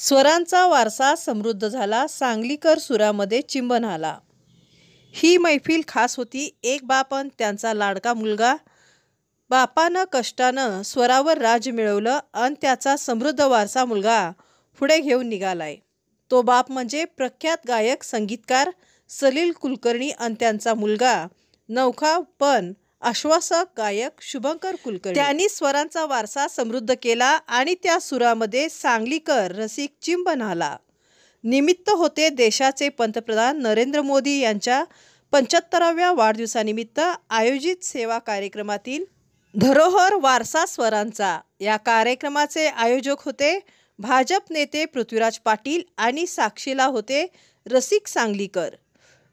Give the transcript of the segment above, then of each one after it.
स्वरांचा वारसा समृद्ध झाला, सांगलीकर सुरामध्ये चिंबन आला. ही मैफिल खास होती. एक बाप अन त्यांचा लाडका मुलगा. बापानं कष्टानं स्वरावर राज्य मिळवलं अन त्याचा समृद्ध वारसा मुलगा पुढे घेऊन निघालाय. तो बाप म्हणजे प्रख्यात गायक संगीतकार सलील कुलकर्णी अन त्यांचा मुलगा नवखा पण आश्वासक गायक शुभंकर कुलकर्णी. त्यांनी स्वरांचा वारसा समृद्ध केला आणि त्या सुरामध्ये सांगलीकर रसिक चिंबन आला. निमित्त होते देशाचे पंतप्रधान नरेंद्र मोदी यांच्या 75व्या वाढदिवसानिमित्त आयोजित सेवा कार्यक्रमातील धरोहर वारसा स्वरांचा. या कार्यक्रमाचे आयोजक होते भाजप नेते पृथ्वीराज पाटील आणि साक्षीला होते रसिक सांगलीकर.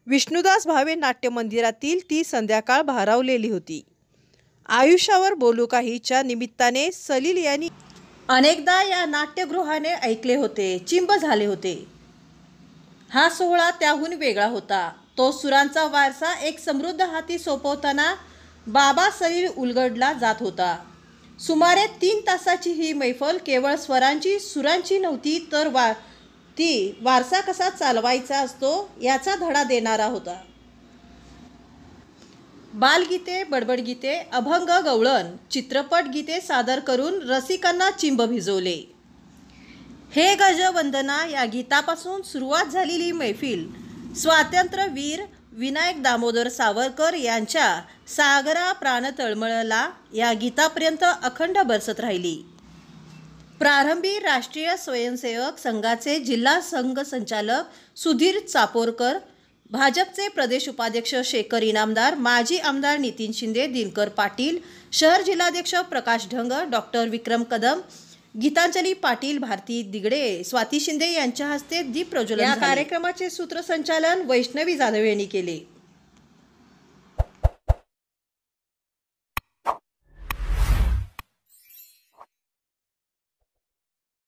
विष्णुदास भावे नाट्य मंदिरातील ती संध्याकाळ भारावलेली होती. आयुष्यावर बोलू काहीच्या निमित्ताने सलील यांनी अनेकदा या नाट्यगृहाने ऐकले होते, चिंब झाले होते. हा सोहळा त्याहून वेगळा होता. तो सुरांचा वारसा एक समृद्ध हाती सोपवताना बाबा सलील उलगडला जात होता. सुमारे 3 तासाची ही मैफल केवळ स्वरांची सुरांची नव्हती, तर ती वारसा कसा चालवायचा असतो याचा धडा देणारा होता. बालगीते, बडबडगीते, अभंग, गवळण, चित्रपट गीते सादर करून रसिकांना चिंब भिजवले. हे गजवंदना या गीतापासून सुरुवात झालेली मैफिल स्वातंत्र्यवीर विनायक दामोदर सावरकर यांच्या सागरा प्राण तळमळला या गीतापर्यंत अखंड बरसत राहिली. प्रारंभी राष्ट्रीय स्वयंसेवक संघाचे जिल्हा संघ संचालक सुधीर चापोरकर, भाजपचे प्रदेश उपाध्यक्ष शेखर इनामदार, माजी आमदार नितीन शिंदे, दिनकर पाटील, शहर जिल्हाध्यक्ष प्रकाश ढंग, डॉक्टर विक्रम कदम, गीतांजली पाटील, भारती दिगडे, स्वाती शिंदे यांच्या हस्ते दीप प्रज्वलन. या कार्यक्रमाचे सूत्रसंचालन वैष्णवी जाधव यांनी केले.